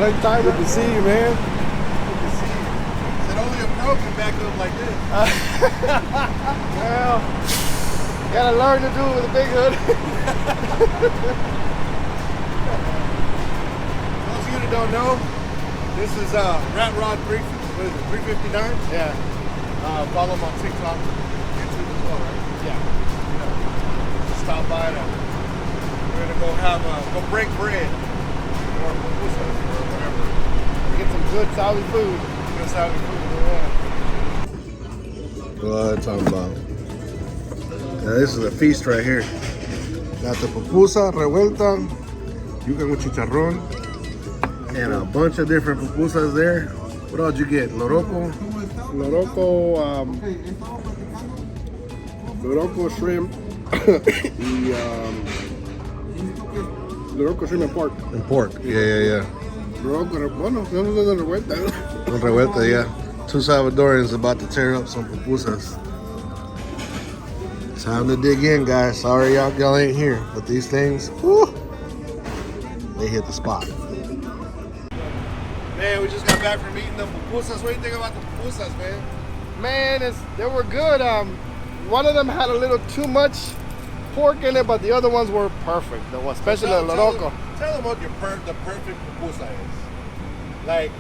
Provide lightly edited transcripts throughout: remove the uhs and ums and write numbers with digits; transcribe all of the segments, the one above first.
Long time. Good to see you, man. Good to see you. Is it only a pro can back up like this? Well, gotta learn to do it with a big hood. Those of you that don't know, this is Ratrod 359. Yeah. Follow him on TikTok, YouTube as well, right? Yeah. Stop by to. We're gonna go break bread or pupusa or whatever. Get some good solid food. Good solid food. What I'm talking about. Now this is a feast right here. Got the pupusa revuelta, yuca with chicharrón, and a bunch of different pupusas there. What else you get? Loroco, shrimp, Loroco shrimp and pork. And pork, yeah. Loroco, bueno, no de revuelta. Con revuelta, yeah. Two Salvadorians about to tear up some pupusas. Time to dig in, guys. Sorry y'all ain't here, but these things, whew, they hit the spot. Man, we just got back from eating the pupusas. What do you think about the pupusas, man? Man, they were good. One of them had a little too much pork in it, but the other ones were perfect. Especially the Loroco. Tell them what the perfect pupusa is. Like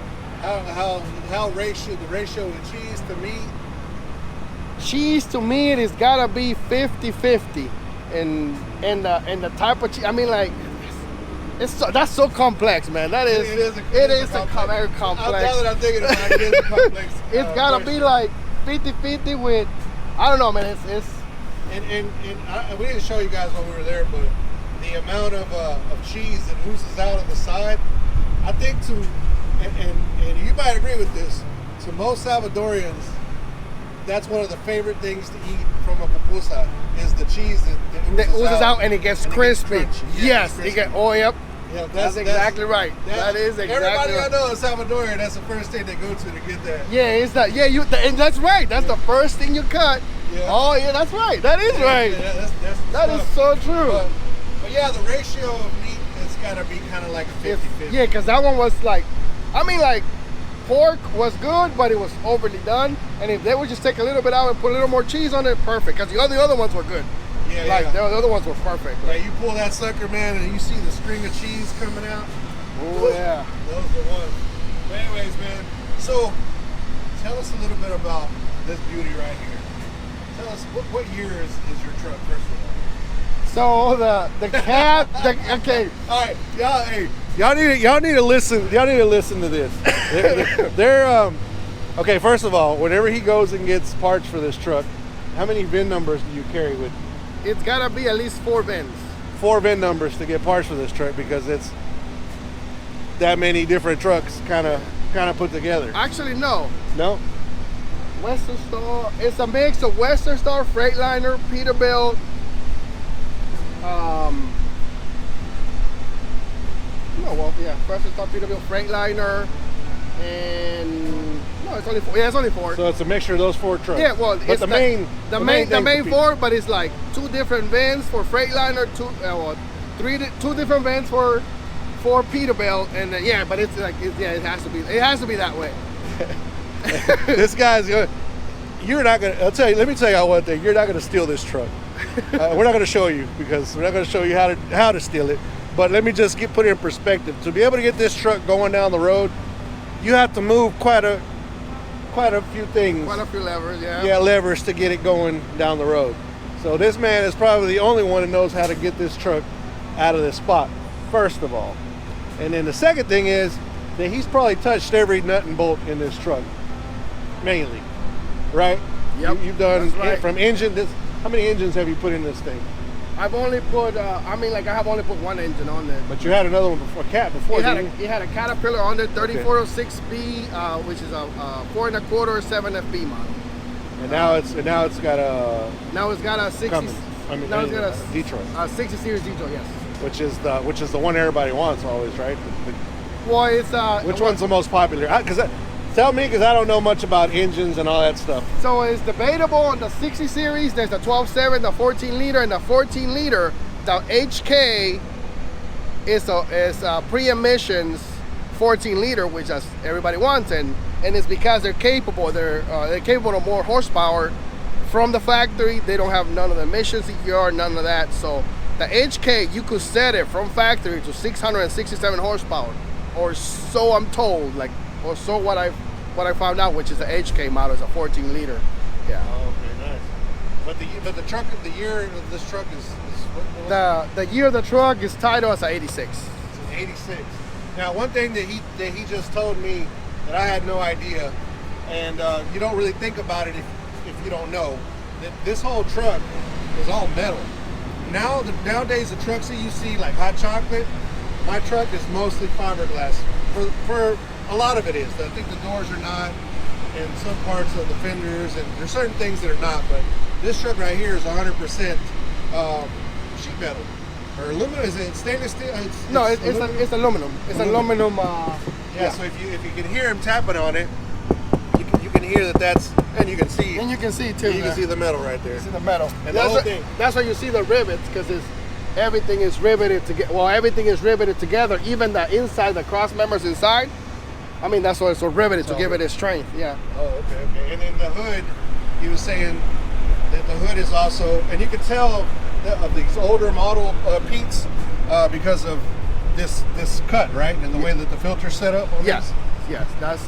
how the ratio of cheese to meat. Cheese to me, it has gotta be 50-50, and the type of cheese. I mean, like, that's so complex, man. It is very complex. Now that I'm thinking about it, it is a complex. It's gotta be like 50-50 with, I don't know, man. It's and we didn't show you guys when we were there, but the amount of cheese that oozes out of the side, I think and you might agree with this, to most Salvadorians, that's one of the favorite things to eat from a pupusa is the cheese that oozes out and it gets crispy. Yes, it gets. Oh, yep. Yeah, that's exactly right. That is exactly everybody right. I know is Salvadorian. That's the first thing they go to get that. Yeah, it's that. Yeah, and that's right. That's the first thing you cut. Yeah. Oh, yeah, that's right. That is right. Yeah, that is so true. But yeah, the ratio of meat has got to be kind of like a 50-50. Yeah, because that one was like, I mean, like, pork was good, but it was overly done. And if they would just take a little bit out and put a little more cheese on it, perfect. Because the other ones were good. Yeah, like the other ones were perfect. Yeah, you pull that sucker, man, and you see the string of cheese coming out. Oh yeah, those are the ones. But anyways, man, so tell us a little bit about this beauty right here. Tell us what year is your truck, first of all? So the cab, okay. All right, y'all need to listen. Y'all need to listen to this. They're okay. First of all, whenever he goes and gets parts for this truck, how many VIN numbers do you carry with? It's gotta be at least 4 VINs. 4 VIN numbers to get parts for this truck because it's that many different trucks kind of put together. Actually, no. No. Western Star. It's a mix of Western Star, Freightliner, Peterbilt. Western Star, Peterbilt, Freightliner, and no, it's only 4. Yeah, it's only 4. So it's a mixture of those 4 trucks. Yeah, well, but it's the main 4, but it's like 2 different vans for Freightliner, 2 different vans for Peterbilt, and but it's like it has to be that way. This guy's going. You're not gonna. Let me tell you one thing. You're not gonna steal this truck. We're not gonna show you because we're not gonna show you how to steal it. But let me just put it in perspective. To be able to get this truck going down the road, you have to move quite a few things. Quite a few levers, yeah. Yeah, levers to get it going down the road. So this man is probably the only one that knows how to get this truck out of this spot, first of all. And then the second thing is that he's probably touched every nut and bolt in this truck, mainly, right? Yep. You've done right. From engine. How many engines have you put in this thing? I've only put, I have only put 1 engine on there. But you had another one before, It had a Caterpillar on there, 3406B, which is a 4 1/4 7FB model. And now it's got a. Now it's got a 60. Cummins. Now it's got a Detroit. 60 series Detroit, yes. Which is the one everybody wants always, right? Well, it's which one's the most popular? Tell me, because I don't know much about engines and all that stuff. So it's debatable on the 60 series. There's the 12.7, the 14 liter, and the 14 liter. The HK is pre-emissions 14 liter, which as everybody wants, and it's because they're capable. They're capable of more horsepower from the factory. They don't have none of the emissions EGR, none of that. So the HK, you could set it from factory to 667 horsepower, or so I'm told. Like, or so what I found out, which is the HK model is a 14 liter. Yeah. Oh, okay, nice. But the year of this truck is what The year of the truck is titled as a 86. It's an 86. Now, one thing that he just told me that I had no idea, and you don't really think about it if you don't know, that this whole truck is all metal. Nowadays, the trucks that you see, like hot chocolate, my truck is mostly fiberglass. For a lot of it is. I think the doors are not, and some parts of the fenders, and there's certain things that are not, but this truck right here is 100% sheet metal. Or aluminum? Is it stainless steel? It's aluminum. It's aluminum. It's aluminum. Yeah. So if you can hear him tapping on it, you can hear that's, and you can see. And you can see too. You can see the metal right there. You see the metal. And the whole thing. That's why you see the rivets, because everything is riveted together. Well, everything is riveted together. Even the inside, the cross members inside. I mean, that's why it's so riveted to give it its strength. Yeah. Oh, okay. And then the hood, he was saying that the hood is also, and you can tell of these older model Pete's because of this cut, right, and the way that the filter's set up. On yes. This. Yes, that's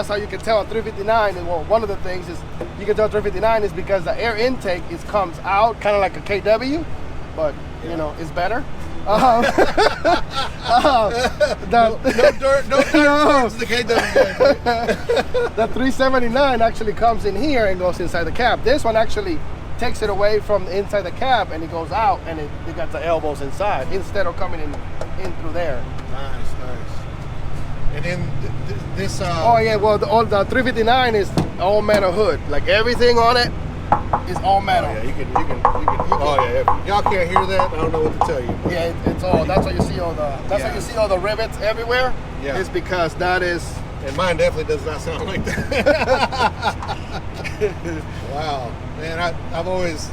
how you can tell a 359. And well, one of the things is you can tell 359 is because the air intake comes out kind of like a KW, but you know it's better. No dirt towards the KW. The 379 actually comes in here and goes inside the cab. This one actually takes it away from inside the cab and it goes out, and it got the elbows inside instead of coming in through there. Nice. And then this. Oh yeah, well the 359 is all metal hood. Like everything on it is all metal. Oh, yeah, you can. Oh yeah, if y'all can't hear that, I don't know what to tell you. Yeah, it's all. That's why you see all the. That's why you see all the rivets everywhere. Yeah. It's because that is. And mine definitely does not sound like that. Wow, man, I've always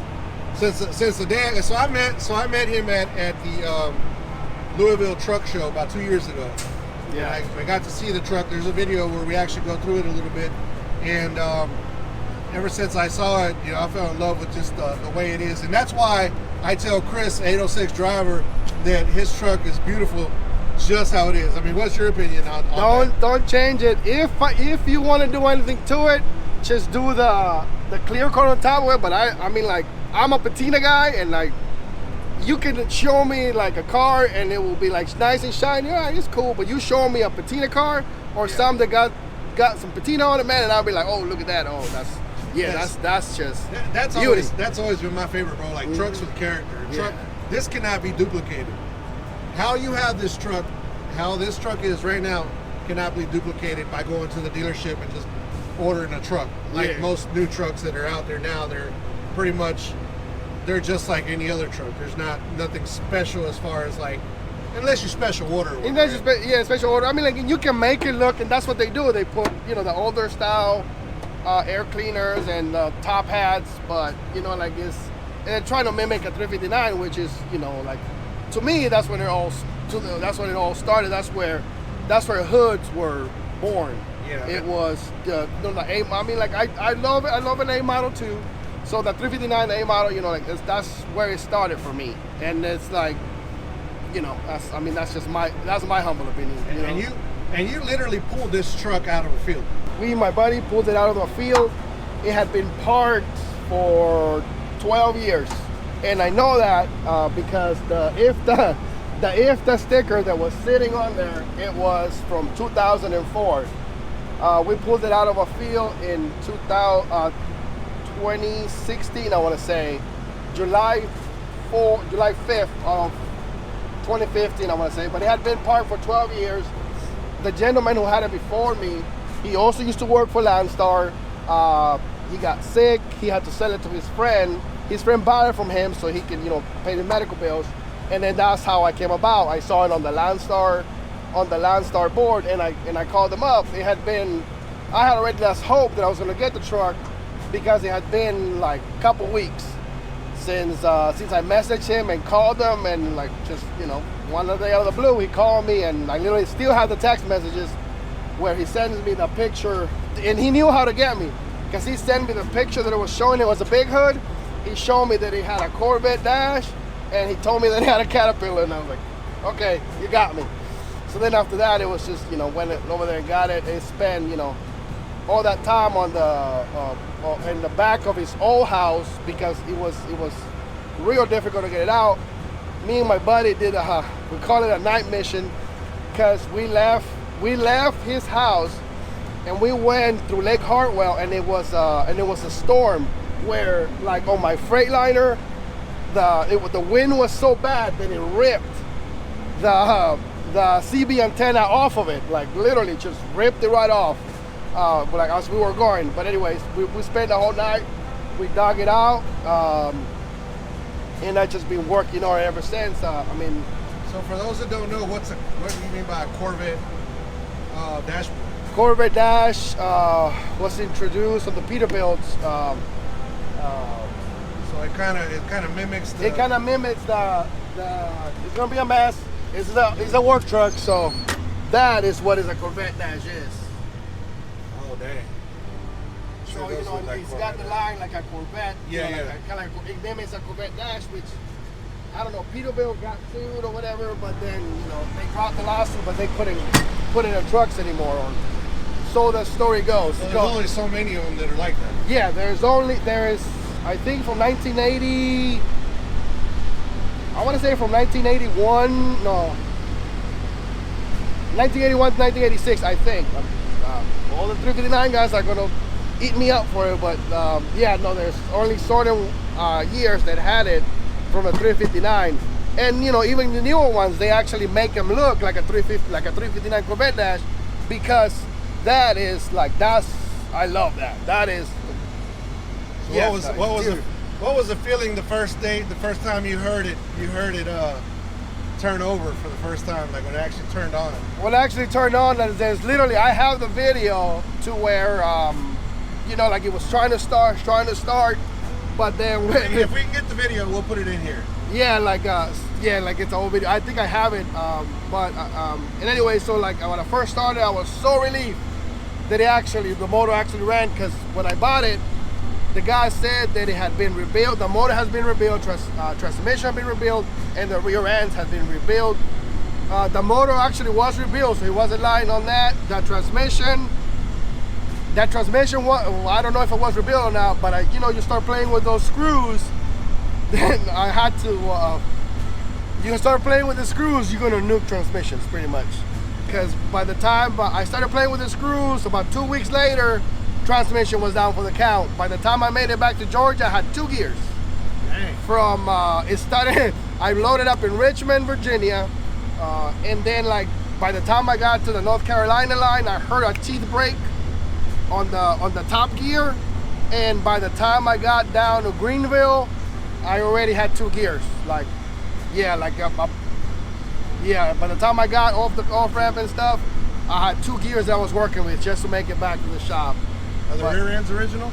since the day. So I met him at the Louisville Truck Show about 2 years ago. Yeah, and I got to see the truck. There's a video where we actually go through it a little bit, and ever since I saw it, I fell in love with just the way it is, and that's why I tell Chris, 806 driver, that his truck is beautiful, just how it is. I mean, what's your opinion on that? Don't change it. If you want to do anything to it, just do the clear coat on top of it. But I mean, like, I'm a patina guy, and like, you can show me like a car and it will be like nice and shiny. Yeah, it's cool. But you show me a patina car or some that got some patina on it, man, and I'll be like, oh, look at that. Oh, that's just beauty. That's always been my favorite, bro. Like trucks with character. This cannot be duplicated. How you have this truck, how this truck is right now, cannot be duplicated by going to the dealership and just ordering a truck. Like most new trucks that are out there now, they're just like any other truck. There's nothing special as far as like, unless you special order. Special order. I mean, like, you can make it look, and that's what they do. They put, the older style air cleaners and top hats, but like it's, and they're trying to mimic a 359, which is, like, to me, that's when it all started. That's where hoods were born. Yeah. It was the A. I mean, like, I love it. I love an A model too. So the 359 A model, like that's where it started for me, and it's like, that's my humble opinion. And you literally pulled this truck out of the field. My buddy pulled it out of the field. It had been parked for 12 years, and I know that because the IFTA sticker that was sitting on there, it was from 2004. We pulled it out of a field in 2016, I want to say, July 5th of 2015, I want to say, but it had been parked for 12 years. The gentleman who had it before me, he also used to work for Landstar. He got sick. He had to sell it to his friend. His friend bought it from him so he could, pay the medical bills. And then that's how I came about. I saw it on the Landstar board, and I called them up. I had already lost hope that I was going to get the truck because it had been like a couple weeks since I messaged him and called them, and like just one day out of the blue, he called me, and I literally still have the text messages where he sends me the picture, and he knew how to get me, because he sent me the picture that it was showing it was a big hood. He showed me that he had a Corvette dash, and he told me that he had a Caterpillar, and I was like, okay, you got me. So then after that, it was just, went over there and got it, and spent, all that time on the in the back of his old house, because it was real difficult to get it out. Me and my buddy did we call it a night mission, because we left his house and we went through Lake Hartwell, and it was a storm where, like, on my Freightliner, the wind was so bad that it ripped the CB antenna off of it, like literally just ripped it right off, like as we were going. But anyways, we spent the whole night, we dug it out, and I've just been working on it ever since. So for those that don't know, what do you mean by a Corvette dashboard? Corvette dash was introduced on the Peterbilt. So it kind of mimics the. It kind of mimics the. It's gonna be a mess. It's a work truck, so that is what a Corvette dash is. Oh dang. So it's got the line like a Corvette. Yeah. It mimics a Corvette dash, which I don't know. Peterbilt got sued or whatever, but then they dropped the lawsuit, but they couldn't put it in trucks anymore. So the story goes. So there's only so many of them that are like that. Yeah, there is I think from 1980. I want to say from 1981. No, 1981 to 1986. I think. All the 359 guys are gonna eat me up for it, but there's only certain years that had it from a 359, and even the newer ones, they actually make them look like a 359 Corvette dash, because that is I love that. That is. So what was the feeling the first time you heard it turn over for the first time, like when it actually turned on? What actually turned on is literally, I have the video to where like it was trying to start, but then if we can get the video, we'll put it in here. Yeah, like it's an old video. I think I have it, and anyway, so like when I first started, I was so relieved that the motor actually ran, because when I bought it, the guy said that it had been rebuilt. The motor has been rebuilt, transmission has been rebuilt, and the rear ends has been rebuilt. The motor actually was rebuilt, so he wasn't lying on that. That transmission was, I don't know if it was rebuilt or not, but you start playing with those screws, then I had to, you start playing with the screws, you're gonna nuke transmissions pretty much. Because by the time I started playing with the screws, about 2 weeks later, transmission was down for the count. By the time I made it back to Georgia, I had 2 gears. Dang. From, I loaded up in Richmond, Virginia, and then like by the time I got to the North Carolina line, I heard a teeth break on the top gear, and by the time I got down to Greenville, I already had 2 gears. By the time I got off the off-ramp and stuff, I had 2 gears that I was working with just to make it back to the shop. Are the rear ends original?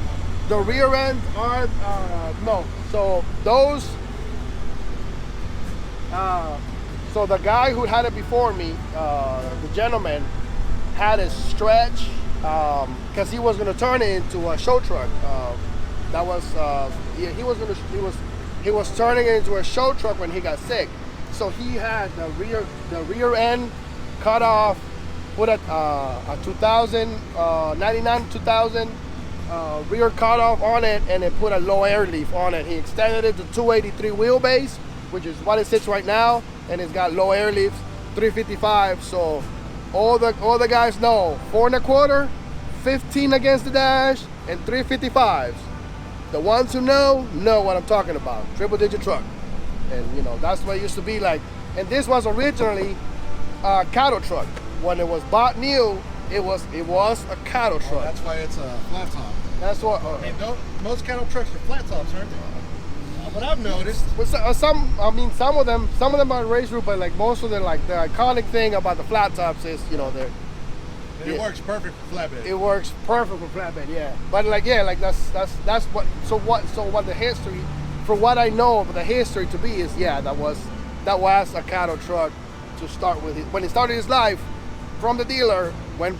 The rear ends are, no. So those, so the guy who had it before me, the gentleman, had a stretch, because he was going to turn it into a show truck. He was turning it into a show truck when he got sick. So he had the rear end cut off, put a 99 2000 rear cut off on it, and then put a low air leaf on it. He extended it to 283 wheelbase, which is what it sits right now, and it's got low air leaves, 355. So all the guys know 4 1/4, 15 against the dash, and 355s. The ones who know what I'm talking about. Triple digit truck. And that's what it used to be like. And this was originally a cattle truck. When it was bought new, it was a cattle truck. That's why it's a flat top. That's what. Most cattle trucks are flat tops, aren't they? But I've noticed. But some of them are raised roof, but like most of them, like the iconic thing about the flat tops is, they're. It works perfect for flatbed. It works perfect for flatbed, yeah. But that's what. So what the history, for what I know of the history to be, is that was that was a cattle truck to start with. When he started his life from the dealer, went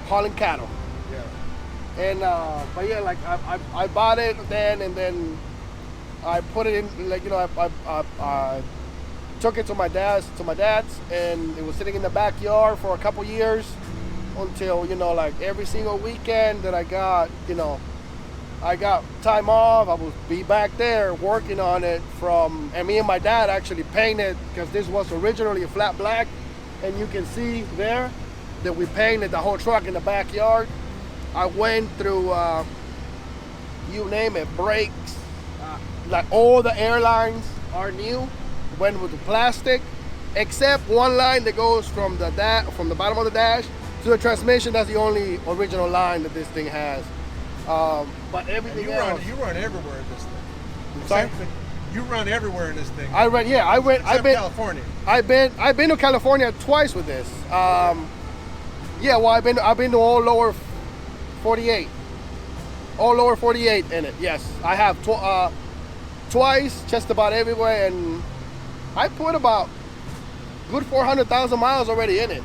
hauling cattle. Yeah. And but yeah, like I bought it then, and then I put it in, like, you know, I took it to my dad's, and it was sitting in the backyard for a couple years until, you know, like every single weekend that I got, you know, I got time off, I would be back there working on it and me and my dad actually painted, because this was originally a flat black, and you can see there that we painted the whole truck in the backyard. I went through, you name it, brakes, like all the airlines are new, went with the plastic, except one line that goes from the bottom of the dash to the transmission. That's the only original line that this thing has. But everything else. You run everywhere in this thing. Sorry? You run everywhere in this thing. I've been California. I've been to California twice with this. Yeah, well, I've been to all lower 48. All lower 48 in it. Yes, I have twice, just about everywhere, and I put about good 400,000 miles already in it.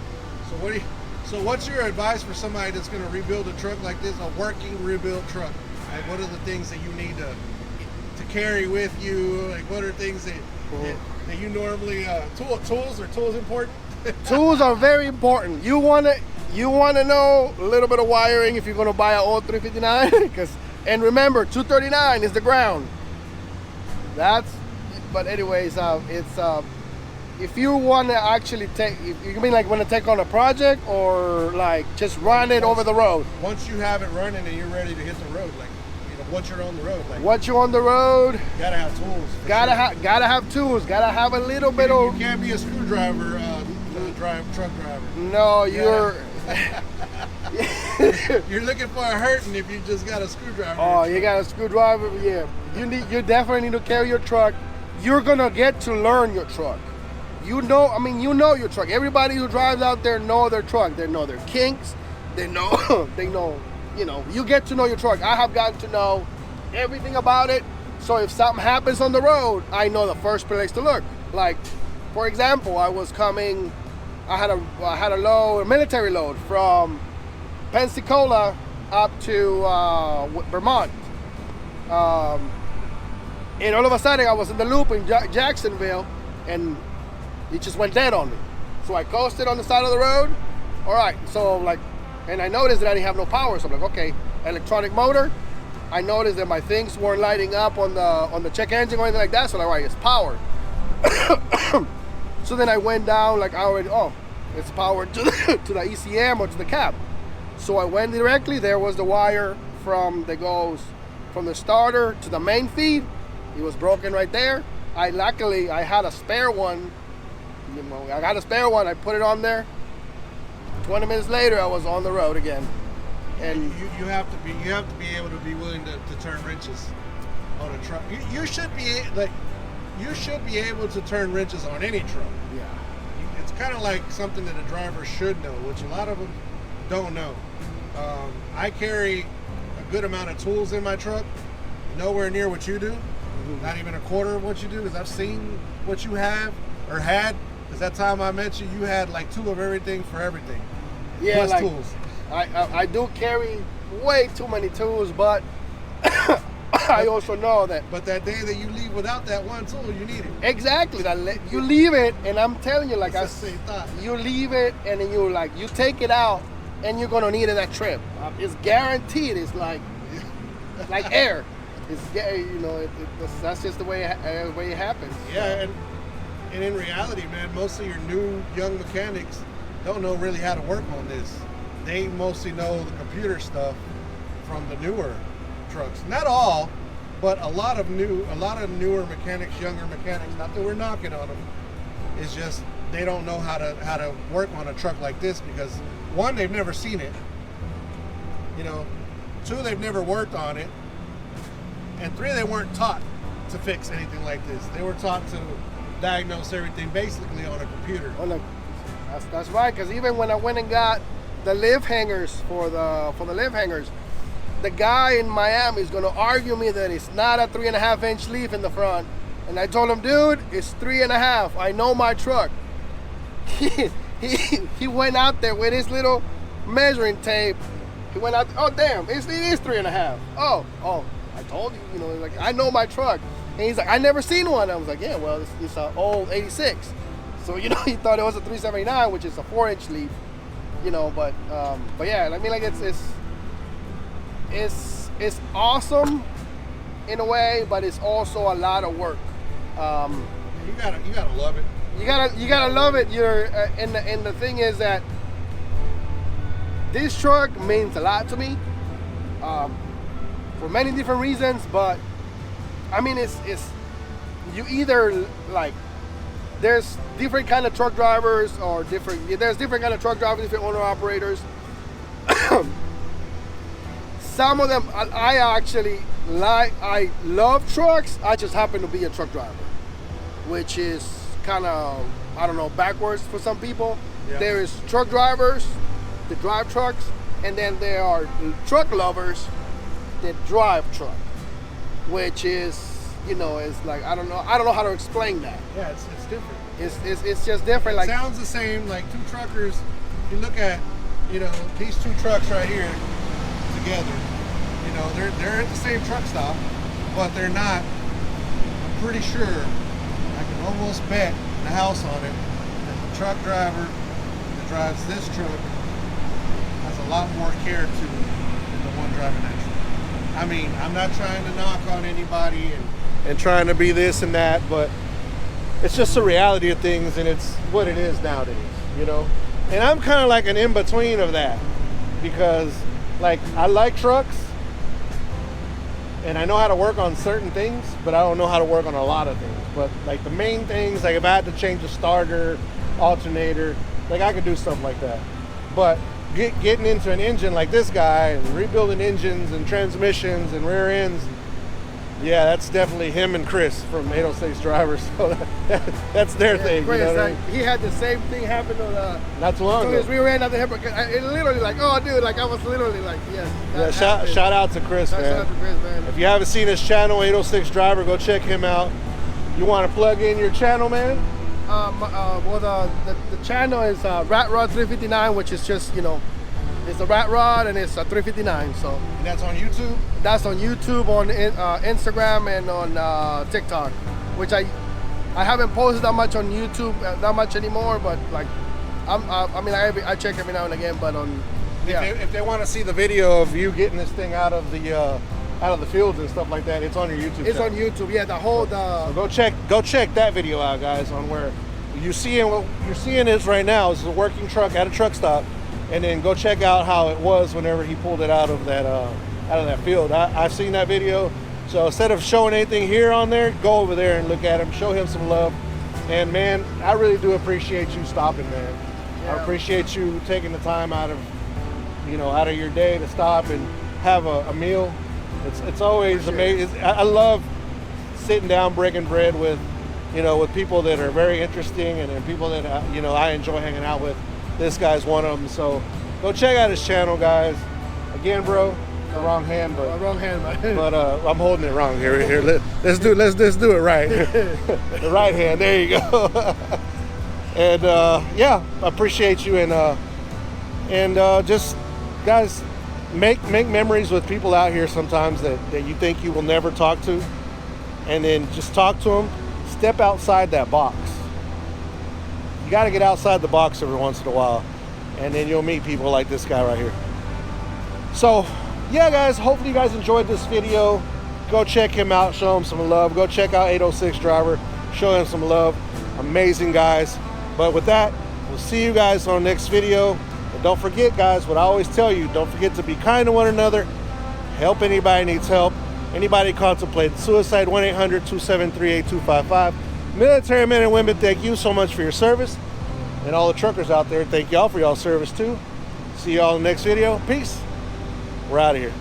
So what's your advice for somebody that's going to rebuild a truck like this, a working rebuild truck? Like, what are the things that you need to carry with you? Like, what are things that you normally tools important? Tools are very important. You want to know a little bit of wiring if you're going to buy an old 359, and remember, 239 is the ground. But anyways, it's if you want to actually you mean like want to take on a project, or like just run it over the road? Once you have it running and you're ready to hit the road, like, you know, once you're on the road, like, once you're on the road, gotta have tools. Gotta have tools. Gotta have a little bit of. You can't be a screwdriver truck driver. No, you're. You're looking for a hurting if you just got a screwdriver. Oh, you got a screwdriver? Yeah. You definitely need to carry your truck. You're gonna get to learn your truck. You know your truck. Everybody who drives out there know their truck. They know their kinks. They know you know, you get to know your truck. I have gotten to know everything about it. So if something happens on the road, I know the first place to look. Like, for example, I had a military load from Pensacola up to Vermont. And all of a sudden I was in the loop in Jacksonville, and it just went dead on me. So I coasted on the side of the road. All right, so like, and I noticed that I didn't have no power. So I'm like, okay, electronic motor. I noticed that my things weren't lighting up on the check engine or anything like that. So like, all right, it's powered. So then I went down, like, it's powered to the ECM or to the cab. So I went directly. There was the wire that goes from the starter to the main feed. It was broken right there. Luckily I had a spare one. You know, I got a spare one. I put it on there. 20 minutes later, I was on the road again. And you have to be able to be willing to turn wrenches on a truck. You should be able to turn wrenches on any truck. Yeah. It's kind of like something that a driver should know, which a lot of them don't know. I carry a good amount of tools in my truck, nowhere near what you do, not even a quarter of what you do, because I've seen what you have or had. Because that time I met you, you had like two of everything for everything. Yeah, plus like, tools. I do carry way too many tools, but I also know that. But that day that you leave without that one tool, you need it. Exactly. You leave it, and I'm telling you, like, it's the same thought. You leave it, and then you take it out, and you're gonna need it that trip. It's guaranteed. It's like air. It's, you know, that's just the way it happens. Yeah, and in reality, man, most of your new young mechanics don't know really how to work on this. They mostly know the computer stuff from the newer trucks. Not all, but a lot of newer mechanics, younger mechanics. Not that we're knocking on them. It's just they don't know how to work on a truck like this because one, they've never seen it. You know, two, they've never worked on it, and three, they weren't taught to fix anything like this. They were taught to diagnose everything basically on a computer. That's right. Because even when I went and got the lift hangers for the lift hangers, the guy in Miami is going to argue me that it's not a 3.5-inch leaf in the front. And I told him, dude, it's 3.5. I know my truck. He went out there with his little measuring tape. He went out, oh damn, it is 3.5. Oh, I told you, you know, like, I know my truck. And he's like, I never seen one. I was like, yeah, well, it's an old 86. So, you know, he thought it was a 379, which is a 4-inch leaf, you know, but yeah, I mean, like, it's awesome in a way, but it's also a lot of work. You gotta love it. You gotta love it. And the thing is that this truck means a lot to me, for many different reasons. But I mean, it's you either like, there's different kind of truck drivers or there's different kind of truck drivers, different owner operators. Some of them I actually like. I love trucks. I just happen to be a truck driver, which is kind of, I don't know, backwards for some people. Yeah. There is truck drivers that drive trucks, and then there are truck lovers that drive truck, which is, you know, it's like, I don't know how to explain that. Yeah, it's different. It's just different. It sounds the same, like two truckers. You look at, you know, these two trucks right here together. You know, they're at the same truck stop, but they're not. I'm pretty sure, I can almost bet the house on it, that the truck driver that drives this truck has a lot more care to than the one driving that truck. I mean, I'm not trying to knock on anybody and trying to be this and that, but it's just the reality of things, and it's what it is nowadays, you know? And I'm kind of like an in-between of that, because like, I like trucks, and I know how to work on certain things, but I don't know how to work on a lot of things. But like the main things, like if I had to change a starter, alternator, like I could do stuff like that. But getting into an engine like this guy and rebuilding engines and transmissions and rear ends, yeah, that's definitely him and Chris from 806 Drivers. So that's their thing. Chris, you know what I mean? He had the same thing happen on not too long ago. We ran out the hip. It literally like, oh dude, like I was literally like, yes. Yeah, shout out to Chris, man. Shout out to Chris, man. If you haven't seen his channel, 806 Driver, go check him out. You want to plug in your channel, man? Well, the channel is Ratrod 359, which is just, you know, it's a Ratrod and it's a 359. So. And that's on YouTube? That's on YouTube, on Instagram, and on TikTok, which I haven't posted that much on YouTube, that much anymore. But like, I check every now and again. But on, yeah. If they want to see the video of you getting this thing out of the fields and stuff like that, it's on your YouTube. It's channel. on YouTube. Yeah, the whole. So go check that video out, guys. On where what you're seeing is right now is a working truck at a truck stop, and then go check out how it was whenever he pulled it out of that field. I've seen that video. So instead of showing anything here on there, go over there and look at him, show him some love. And man, I really do appreciate you stopping, man. Yeah. I appreciate you taking the time out of your day to stop and have a meal. It's always amazing. I love sitting down breaking bread with people that are very interesting and people that I enjoy hanging out with. This guy's one of them. So go check out his channel, guys. Again, bro, the wrong hand, but I'm holding it wrong here. Let's do it right. The right hand. There you go. And yeah, I appreciate you, and just guys, make memories with people out here sometimes that you think you will never talk to, and then just talk to them. Step outside that box. You got to get outside the box every once in a while, and then you'll meet people like this guy right here. So yeah, guys, hopefully you guys enjoyed this video. Go check him out, show him some love. Go check out 806 Driver, show him some love. Amazing guys. But with that, we'll see you guys on the next video. And don't forget, guys, what I always tell you, don't forget to be kind to one another. Help anybody needs help. Anybody contemplating suicide, 1-800-273-8255. Military men and women, thank you so much for your service. And all the truckers out there, thank y'all for y'all service too. See y'all in the next video. Peace. We're out of here.